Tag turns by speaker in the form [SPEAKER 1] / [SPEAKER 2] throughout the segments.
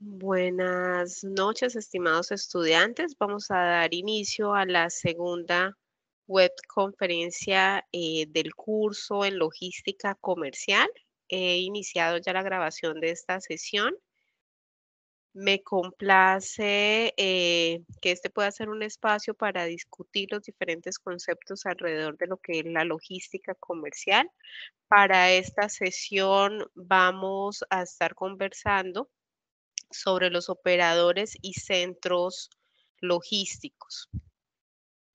[SPEAKER 1] Buenas noches, estimados estudiantes. Vamos a dar inicio a la segunda webconferencia del curso en logística comercial. He iniciado ya la grabación de esta sesión. Me complace que este pueda ser un espacio para discutir los diferentes conceptos alrededor de lo que es la logística comercial. Para esta sesión vamos a estar conversando sobre los operadores y centros logísticos.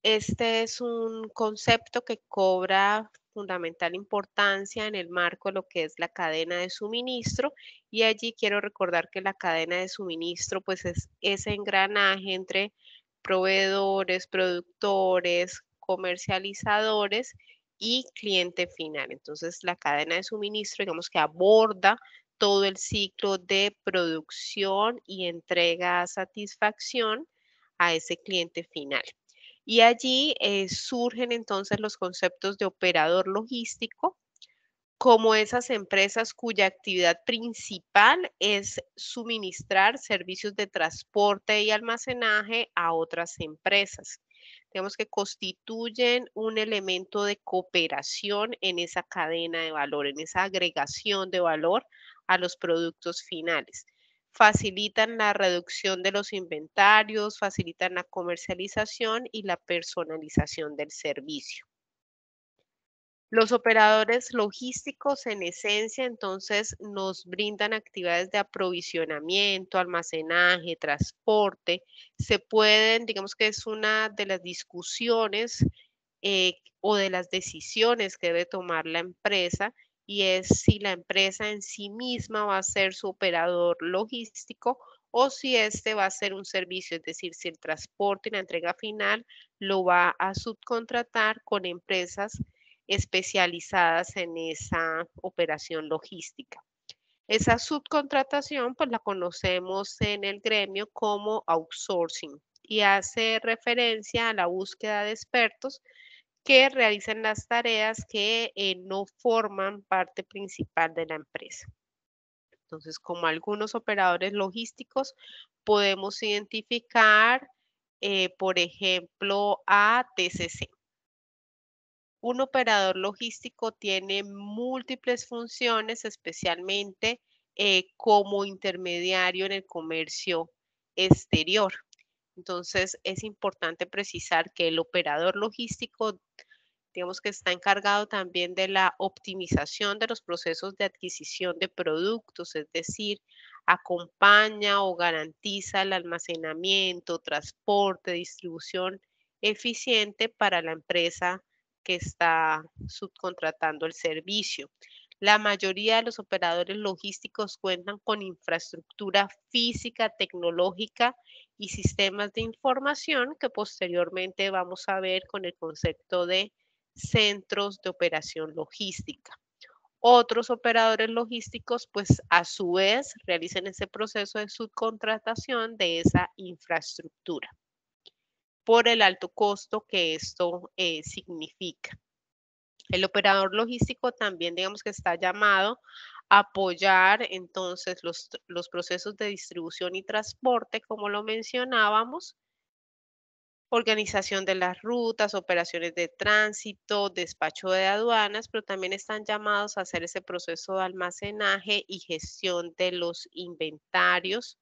[SPEAKER 1] Este es un concepto que cobra fundamental importancia en el marco de lo que es la cadena de suministro, y allí quiero recordar que la cadena de suministro pues es ese engranaje entre proveedores, productores, comercializadores y cliente final. Entonces la cadena de suministro digamos que aborda todo el ciclo de producción y entrega a satisfacción a ese cliente final. Y allí surgen entonces los conceptos de operador logístico como esas empresas cuya actividad principal es suministrar servicios de transporte y almacenaje a otras empresas. Digamos que constituyen un elemento de cooperación en esa cadena de valor, en esa agregación de valor a los productos finales. Facilitan la reducción de los inventarios, facilitan la comercialización y la personalización del servicio. Los operadores logísticos, en esencia, entonces, nos brindan actividades de aprovisionamiento, almacenaje, transporte. Se pueden, digamos que es una de las discusiones o de las decisiones que debe tomar la empresa, y es si la empresa en sí misma va a ser su operador logístico o si este va a ser un servicio, es decir, si el transporte y la entrega final lo va a subcontratar con empresas especializadas en esa operación logística. Esa subcontratación, pues la conocemos en el gremio como outsourcing y hace referencia a la búsqueda de expertos que realicen las tareas que no forman parte principal de la empresa. Entonces, como algunos operadores logísticos, podemos identificar, por ejemplo, a TCC. Un operador logístico tiene múltiples funciones, especialmente como intermediario en el comercio exterior. Entonces, es importante precisar que el operador logístico, digamos que está encargado también de la optimización de los procesos de adquisición de productos, es decir, acompaña o garantiza el almacenamiento, transporte, distribución eficiente para la empresa que está subcontratando el servicio. La mayoría de los operadores logísticos cuentan con infraestructura física, tecnológica y sistemas de información que posteriormente vamos a ver con el concepto de centros de operación logística. Otros operadores logísticos, pues a su vez, realizan ese proceso de subcontratación de esa infraestructura por el alto costo que esto significa. El operador logístico también, digamos que está llamado a apoyar entonces los procesos de distribución y transporte, como lo mencionábamos, organización de las rutas, operaciones de tránsito, despacho de aduanas, pero también están llamados a hacer ese proceso de almacenaje y gestión de los inventarios,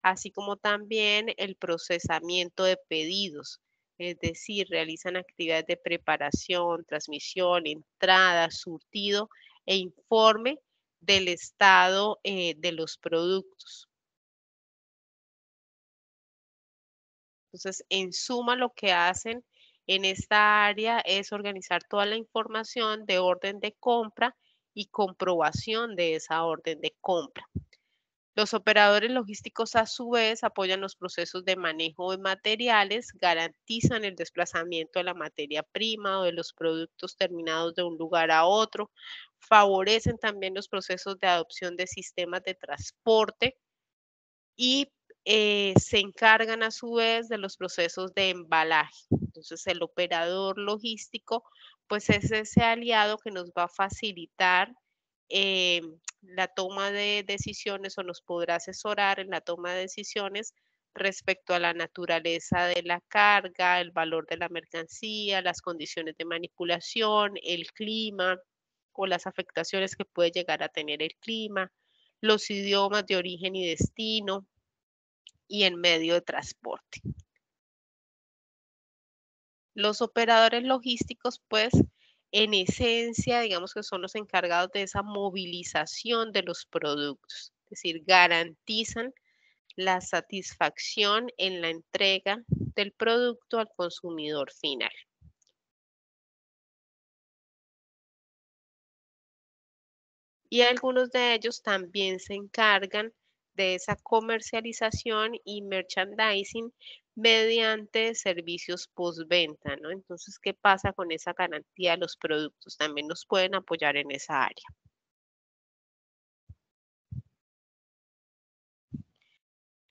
[SPEAKER 1] así como también el procesamiento de pedidos. Es decir, realizan actividades de preparación, transmisión, entrada, surtido e informe del estado de los productos. Entonces, en suma, lo que hacen en esta área es organizar toda la información de orden de compra y comprobación de esa orden de compra. Los operadores logísticos, a su vez, apoyan los procesos de manejo de materiales, garantizan el desplazamiento de la materia prima o de los productos terminados de un lugar a otro, favorecen también los procesos de adopción de sistemas de transporte y se encargan a su vez de los procesos de embalaje. Entonces, el operador logístico, pues es ese aliado que nos va a facilitar la toma de decisiones o nos podrá asesorar en la toma de decisiones respecto a la naturaleza de la carga, el valor de la mercancía, las condiciones de manipulación, el clima o las afectaciones que puede llegar a tener el clima, los idiomas de origen y destino y el medio de transporte. Los operadores logísticos, pues, en esencia, digamos que son los encargados de esa movilización de los productos, es decir, garantizan la satisfacción en la entrega del producto al consumidor final. Y algunos de ellos también se encargan de esa comercialización y merchandising mediante servicios postventa, ¿no? Entonces, ¿qué pasa con esa garantía de los productos? También nos pueden apoyar en esa área.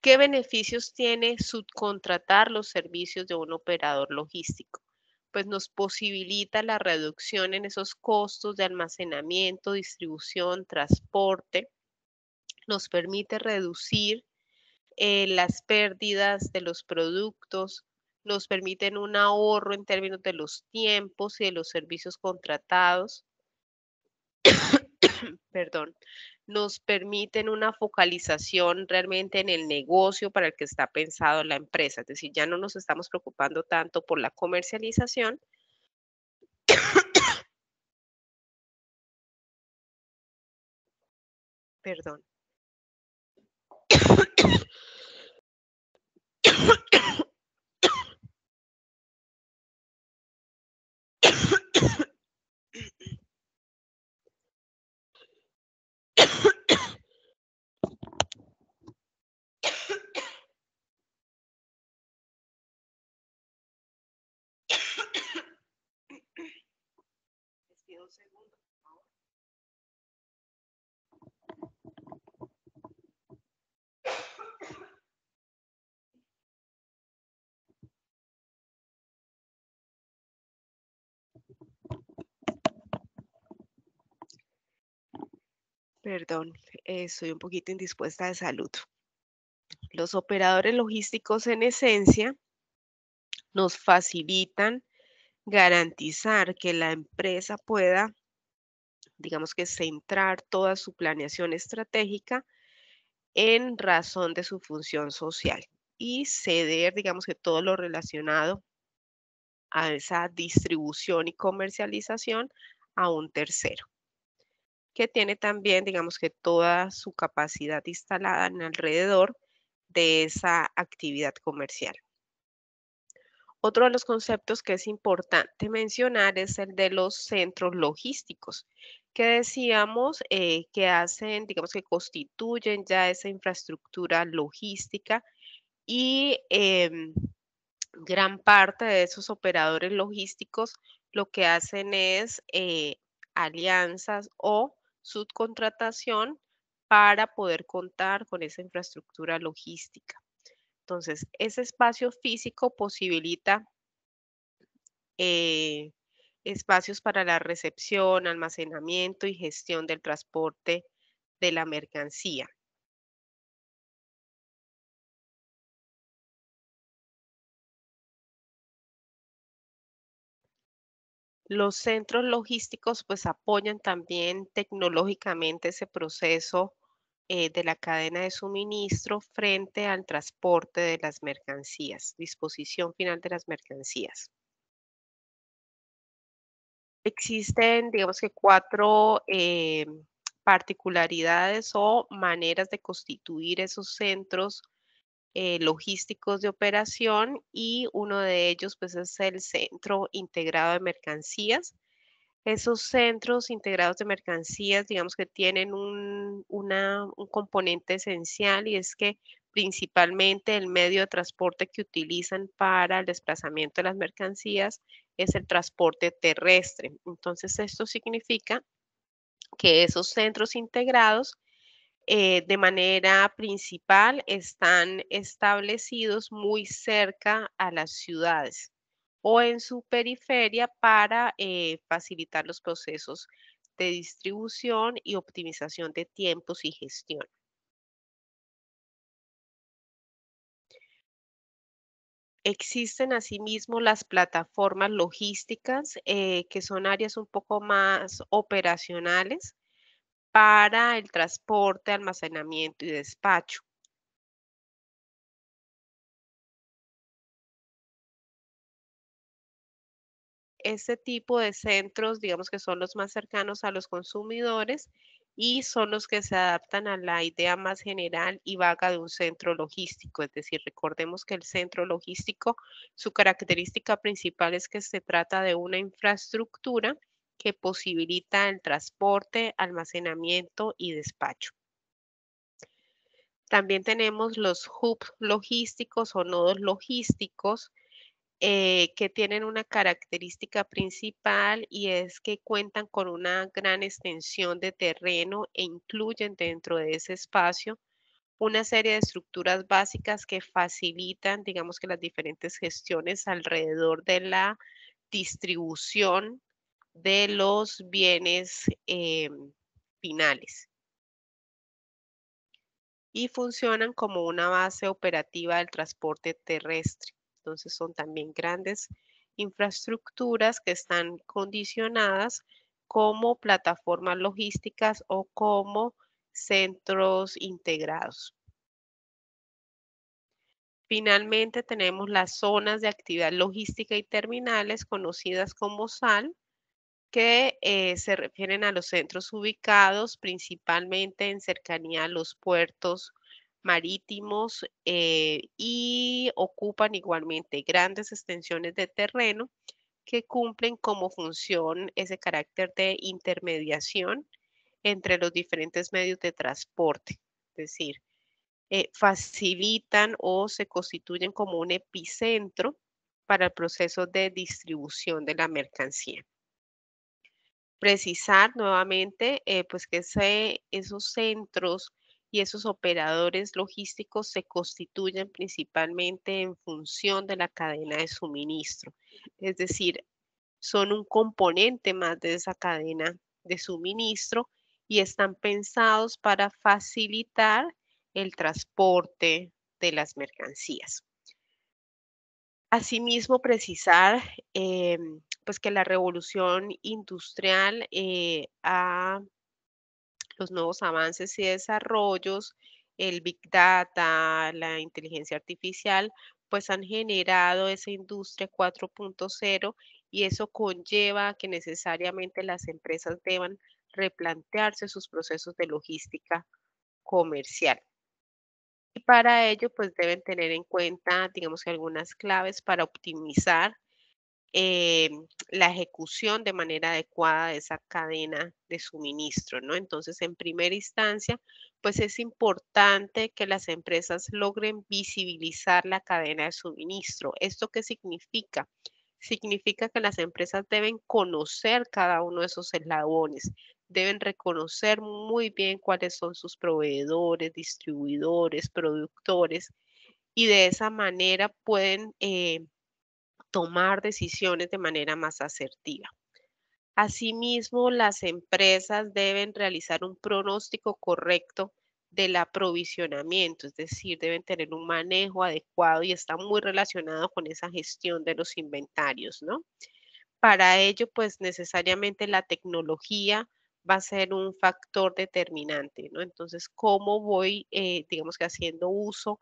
[SPEAKER 1] ¿Qué beneficios tiene subcontratar los servicios de un operador logístico? Pues nos posibilita la reducción en esos costos de almacenamiento, distribución, transporte, nos permite reducir las pérdidas de los productos, nos permiten un ahorro en términos de los tiempos y de los servicios contratados, perdón, nos permiten una focalización realmente en el negocio para el que está pensado la empresa. Es decir, ya no nos estamos preocupando tanto por la comercialización, perdón. Les pido un segundo. Perdón, estoy un poquito indispuesta de salud. Los operadores logísticos en esencia nos facilitan garantizar que la empresa pueda, digamos que centrar toda su planeación estratégica en razón de su función social y ceder, digamos que todo lo relacionado a esa distribución y comercialización a un tercero, que tiene también, digamos que toda su capacidad instalada en alrededor de esa actividad comercial. Otro de los conceptos que es importante mencionar es el de los centros logísticos, que decíamos que hacen, digamos que constituyen ya esa infraestructura logística y gran parte de esos operadores logísticos lo que hacen es alianzas o subcontratación para poder contar con esa infraestructura logística. Entonces, ese espacio físico posibilita eh, espacios para la recepción, almacenamiento y gestión del transporte de la mercancía. Los centros logísticos pues apoyan también tecnológicamente ese proceso de la cadena de suministro frente al transporte de las mercancías, disposición final de las mercancías. Existen, digamos que cuatro particularidades o maneras de constituir esos centros logísticos de operación y uno de ellos pues es el centro integrado de mercancías. Esos centros integrados de mercancías, digamos que tienen un componente esencial y es que principalmente el medio de transporte que utilizan para el desplazamiento de las mercancías es el transporte terrestre. Entonces, esto significa que esos centros integrados de manera principal están establecidos muy cerca a las ciudades o en su periferia para facilitar los procesos de distribución y optimización de tiempos y gestión. Existen asimismo las plataformas logísticas, que son áreas un poco más operacionales para el transporte, almacenamiento y despacho. Este tipo de centros, digamos que son los más cercanos a los consumidores y son los que se adaptan a la idea más general y vaga de un centro logístico. Es decir, recordemos que el centro logístico, su característica principal es que se trata de una infraestructura que posibilita el transporte, almacenamiento y despacho. También tenemos los hubs logísticos o nodos logísticos, que tienen una característica principal y es que cuentan con una gran extensión de terreno e incluyen dentro de ese espacio una serie de estructuras básicas que facilitan, digamos que las diferentes gestiones alrededor de la distribución de los bienes finales y funcionan como una base operativa del transporte terrestre. Entonces son también grandes infraestructuras que están condicionadas como plataformas logísticas o como centros integrados. Finalmente tenemos las zonas de actividad logística y terminales conocidas como SAL, que se refieren a los centros ubicados principalmente en cercanía a los puertos marítimos, y ocupan igualmente grandes extensiones de terreno que cumplen como función ese carácter de intermediación entre los diferentes medios de transporte. Es decir, facilitan o se constituyen como un epicentro para el proceso de distribución de la mercancía. Precisar nuevamente, pues que esos centros y esos operadores logísticos se constituyen principalmente en función de la cadena de suministro. Es decir, son un componente más de esa cadena de suministro y están pensados para facilitar el transporte de las mercancías. Asimismo, precisar, pues que la revolución industrial, los nuevos avances y desarrollos, el Big Data, la inteligencia artificial, pues han generado esa industria 4.0 y eso conlleva a que necesariamente las empresas deban replantearse sus procesos de logística comercial. Y para ello, pues deben tener en cuenta, digamos que algunas claves para optimizar la ejecución de manera adecuada de esa cadena de suministro, ¿no? Entonces, en primera instancia, pues es importante que las empresas logren visibilizar la cadena de suministro. ¿Esto qué significa? Significa que las empresas deben conocer cada uno de esos eslabones, deben reconocer muy bien cuáles son sus proveedores, distribuidores, productores, y de esa manera pueden tomar decisiones de manera más asertiva. Asimismo, las empresas deben realizar un pronóstico correcto del aprovisionamiento, es decir, deben tener un manejo adecuado y está muy relacionado con esa gestión de los inventarios, ¿no? Para ello, pues necesariamente la tecnología va a ser un factor determinante, ¿no? Entonces, ¿cómo voy, digamos que haciendo uso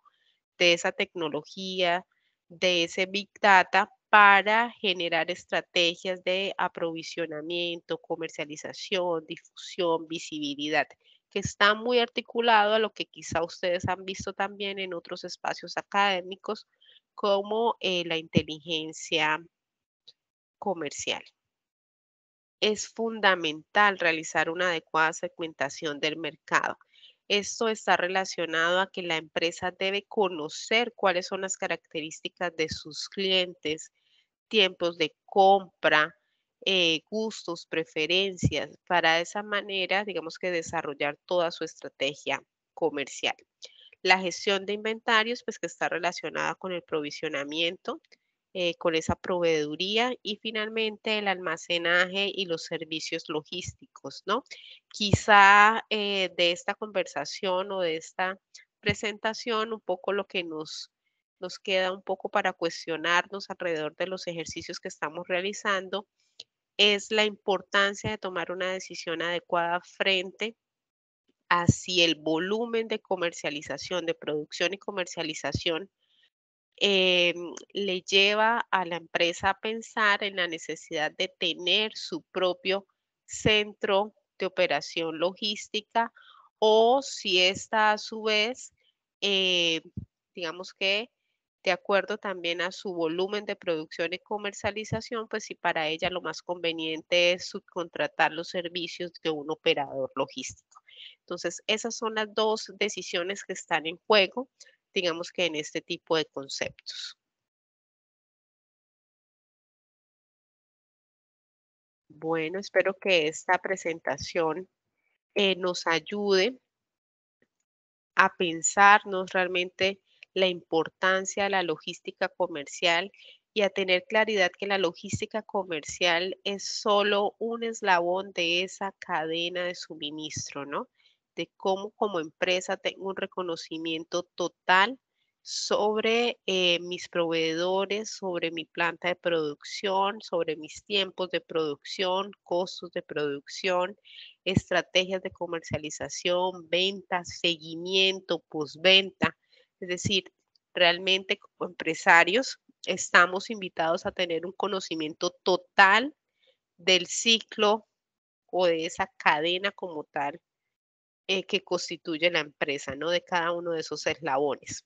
[SPEAKER 1] de esa tecnología, de ese Big Data para generar estrategias de aprovisionamiento, comercialización, difusión, visibilidad, que está muy articulado a lo que quizá ustedes han visto también en otros espacios académicos, como la inteligencia comercial. Es fundamental realizar una adecuada segmentación del mercado. Esto está relacionado a que la empresa debe conocer cuáles son las características de sus clientes, tiempos de compra, gustos, preferencias, para de esa manera, digamos que desarrollar toda su estrategia comercial. La gestión de inventarios, pues que está relacionada con el provisionamiento con esa proveeduría y finalmente el almacenaje y los servicios logísticos, ¿no? Quizá de esta conversación o de esta presentación, un poco lo que nos queda un poco para cuestionarnos alrededor de los ejercicios que estamos realizando es la importancia de tomar una decisión adecuada frente a si el volumen de comercialización, de producción y comercialización le lleva a la empresa a pensar en la necesidad de tener su propio centro de operación logística o si esta a su vez, eh, digamos que de acuerdo también a su volumen de producción y comercialización, pues si para ella lo más conveniente es subcontratar los servicios de un operador logístico. Entonces, esas son las dos decisiones que están en juego digamos que en este tipo de conceptos. Bueno, espero que esta presentación nos ayude a pensarnos realmente la importancia de la logística comercial y a tener claridad que la logística comercial es solo un eslabón de esa cadena de suministro, ¿no? De cómo como empresa tengo un reconocimiento total sobre mis proveedores, sobre mi planta de producción, sobre mis tiempos de producción, costos de producción, estrategias de comercialización, ventas, seguimiento, postventa. Es decir, realmente como empresarios estamos invitados a tener un conocimiento total del ciclo o de esa cadena como tal que constituye la empresa, ¿no? De cada uno de esos eslabones.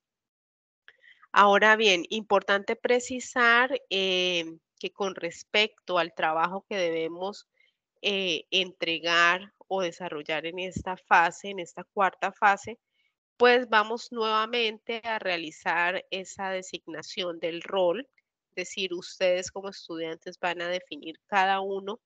[SPEAKER 1] Ahora bien, importante precisar que con respecto al trabajo que debemos entregar o desarrollar en esta fase, en esta cuarta fase, pues vamos nuevamente a realizar esa designación del rol, es decir, ustedes como estudiantes van a definir cada uno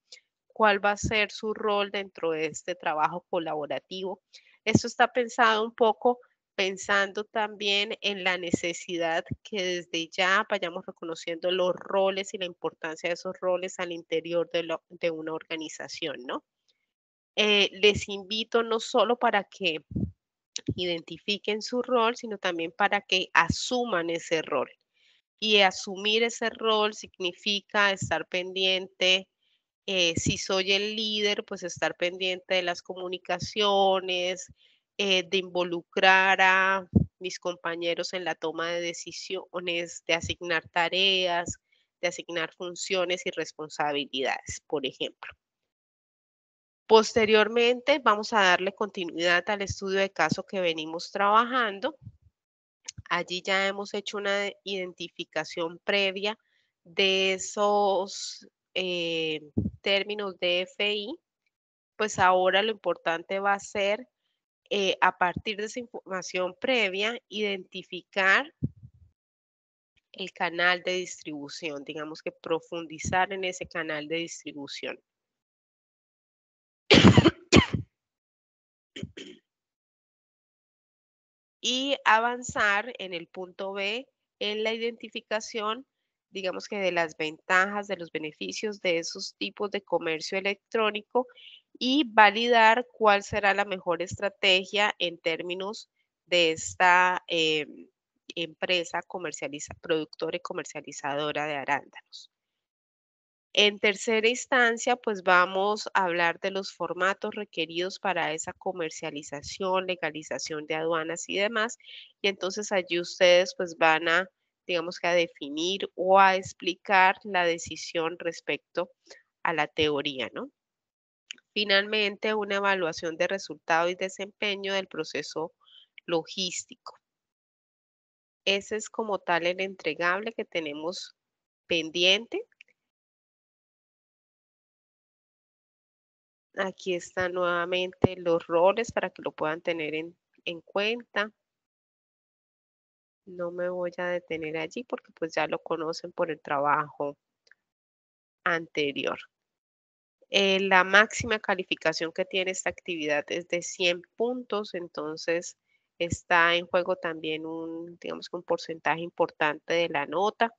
[SPEAKER 1] cuál va a ser su rol dentro de este trabajo colaborativo. Esto está pensado un poco pensando también en la necesidad que desde ya vayamos reconociendo los roles y la importancia de esos roles al interior de una organización, ¿no? Les invito no solo para que identifiquen su rol, sino también para que asuman ese rol. Y asumir ese rol significa estar pendiente si soy el líder, pues estar pendiente de las comunicaciones, de involucrar a mis compañeros en la toma de decisiones, de asignar tareas, de asignar funciones y responsabilidades, por ejemplo. Posteriormente, vamos a darle continuidad al estudio de caso que venimos trabajando. Allí ya hemos hecho una identificación previa de esos términos de FI, pues ahora lo importante va a ser, a partir de esa información previa, identificar el canal de distribución, digamos que profundizar en ese canal de distribución. Y avanzar en el punto B en la identificación, digamos que de las ventajas, de los beneficios de esos tipos de comercio electrónico y validar cuál será la mejor estrategia en términos de esta empresa productora y comercializadora de arándanos. En tercera instancia, pues vamos a hablar de los formatos requeridos para esa comercialización, legalización de aduanas y demás. Y entonces allí ustedes pues van a, digamos que a definir o a explicar la decisión respecto a la teoría, ¿no? Finalmente, una evaluación de resultado y desempeño del proceso logístico. Ese es como tal el entregable que tenemos pendiente. Aquí están nuevamente los roles para que lo puedan tener en cuenta. No me voy a detener allí porque pues ya lo conocen por el trabajo anterior. La máxima calificación que tiene esta actividad es de 100 puntos, entonces está en juego también un, digamos que un porcentaje importante de la nota.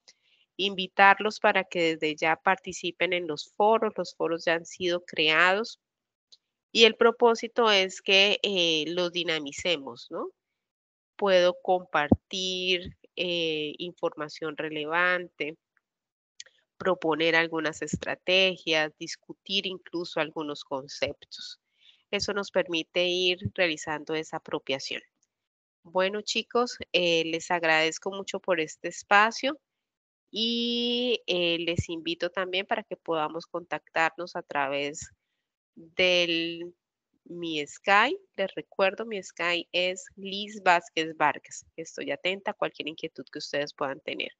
[SPEAKER 1] invitarlos para que desde ya participen en los foros ya han sido creados y el propósito es que los dinamicemos, ¿no? Puedo compartir información relevante, proponer algunas estrategias, discutir incluso algunos conceptos. Eso nos permite ir realizando esa apropiación. Bueno, chicos, les agradezco mucho por este espacio y les invito también para que podamos contactarnos a través del mi Sky. Les recuerdo, mi Sky es Liz Vázquez Vargas. Estoy atenta a cualquier inquietud que ustedes puedan tener.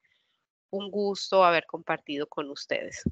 [SPEAKER 1] Un gusto haber compartido con ustedes.